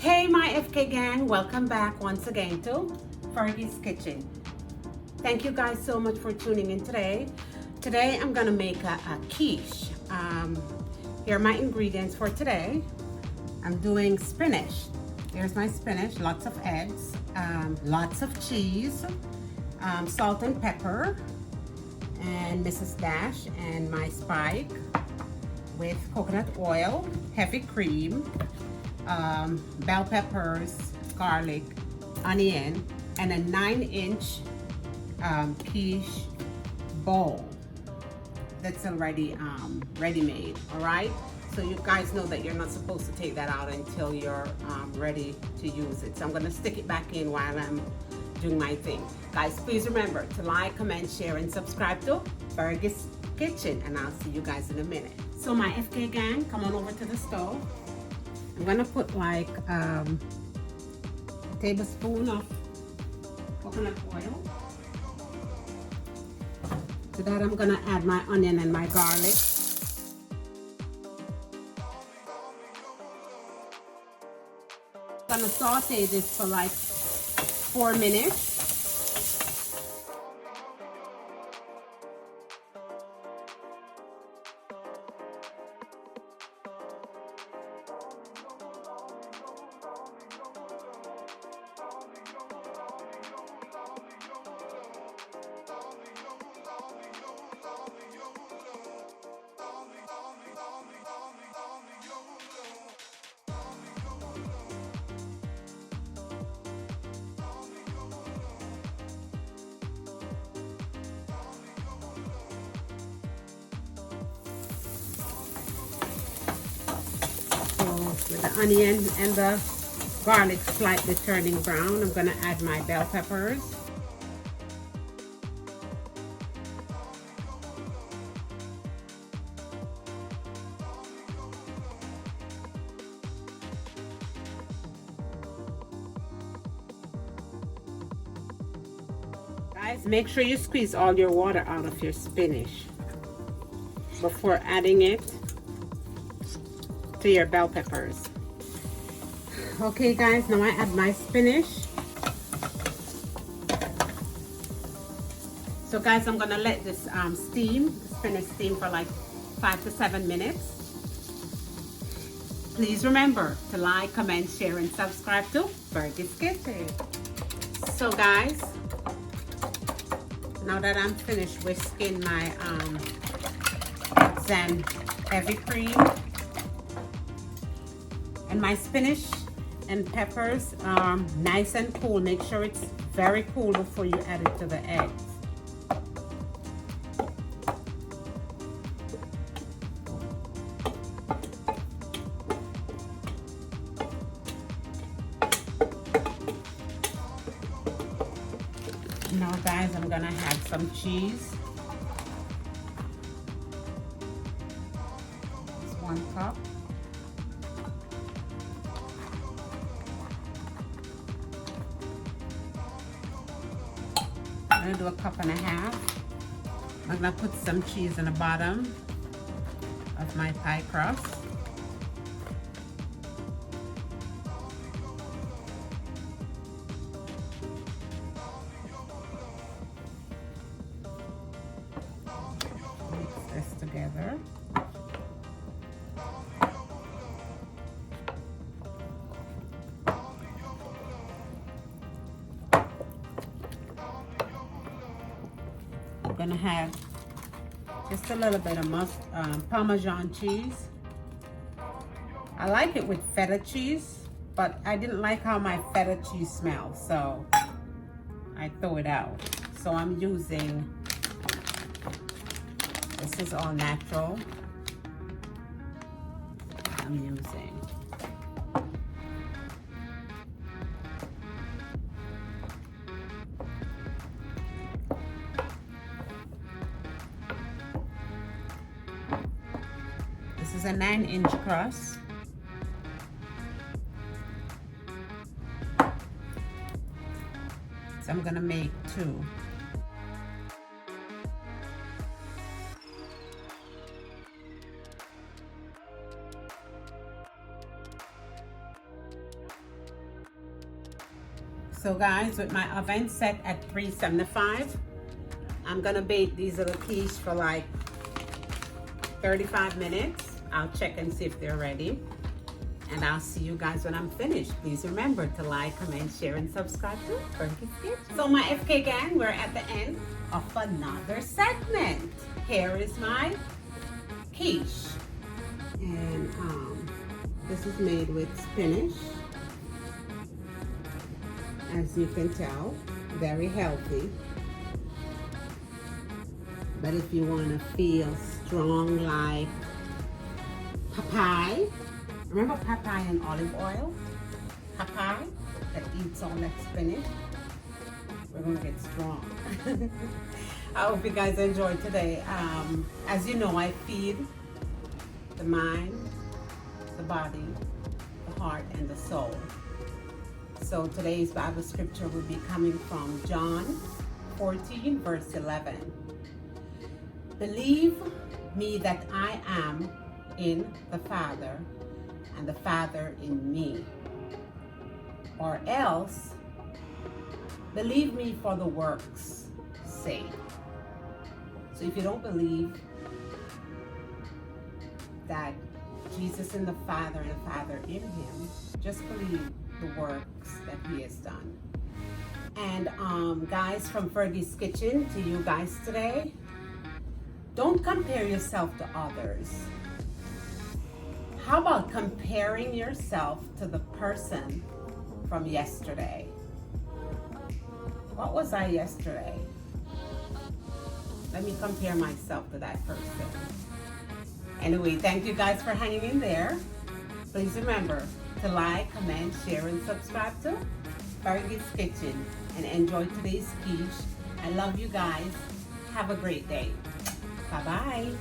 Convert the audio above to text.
Hey my FK gang, welcome back once again to Fergie's Kitchen. Thank you guys so much for tuning in today. Today I'm gonna make a quiche. Here are my ingredients for today. I'm doing spinach. Here's my spinach, lots of eggs, lots of cheese, salt and pepper, and Mrs. Dash, and my spike with coconut oil, heavy cream, bell peppers, garlic, onion, and a 9-inch quiche bowl that's already ready-made. All right, so you guys know that you're not supposed to take that out until you're ready to use it. So I'm gonna stick it back in while I'm doing my thing. Guys, please remember to like, comment, share, and subscribe to FERGIE'S Kitchen, and I'll see you guys in a minute. So my FK gang, come on over to the stove. I'm gonna put like a tablespoon of coconut oil. To that I'm gonna add my onion and my garlic. I'm gonna saute this for like 4 minutes. With the onion and the garlic slightly turning brown, I'm gonna add my bell peppers. Guys, make sure you squeeze all your water out of your spinach before adding it to your bell peppers. Okay guys, now I add my spinach. So guys, I'm gonna let this spinach steam for like 5 to 7 minutes. Please remember to like, comment, share, and subscribe to FERGIE'S Kitchen. So guys, now that I'm finished whisking my eggs and heavy cream and my spinach and peppers nice and cool. Make sure it's very cool before you add it to the eggs. Now guys, I'm gonna add some cheese. It's 1 cup. I'm gonna do a 1.5 cups. I'm gonna put some cheese in the bottom of my pie crust. Mix this together. I'm gonna have just a little bit of Parmesan cheese. I like it with feta cheese, but I didn't like how my feta cheese smells, so I throw it out. So I'm using, this is all natural. I'm using This is a 9-inch crust. So I'm gonna make 2. So guys, with my oven set at 375, I'm gonna bake these little quiche for like 35 minutes. I'll check and see if they're ready. And I'll see you guys when I'm finished. Please remember to like, comment, share, and subscribe to Fergie's Kitchen. So my FK gang, we're at the end of another segment. Here is my quiche. And this is made with spinach. As you can tell, very healthy. But if you want to feel strong like Popeye, remember Popeye and olive oil? Popeye that eats all that spinach. We're gonna get strong. I hope you guys enjoyed today. As you know, I feed the mind, the body, the heart, and the soul. So today's Bible scripture will be coming from John 14, verse 11. Believe me that I am in the Father, and the Father in me. Or else, believe me for the work's sake. So if you don't believe that Jesus in the Father and the Father in him, just believe the works that he has done. And guys, from Fergie's Kitchen to you guys today, don't compare yourself to others. How about comparing yourself to the person from yesterday? What was I yesterday? Let me compare myself to that person. Anyway, thank you guys for hanging in there. Please remember to like, comment, share, and subscribe to Fergie's Kitchen. And enjoy today's quiche. I love you guys. Have a great day. Bye-bye.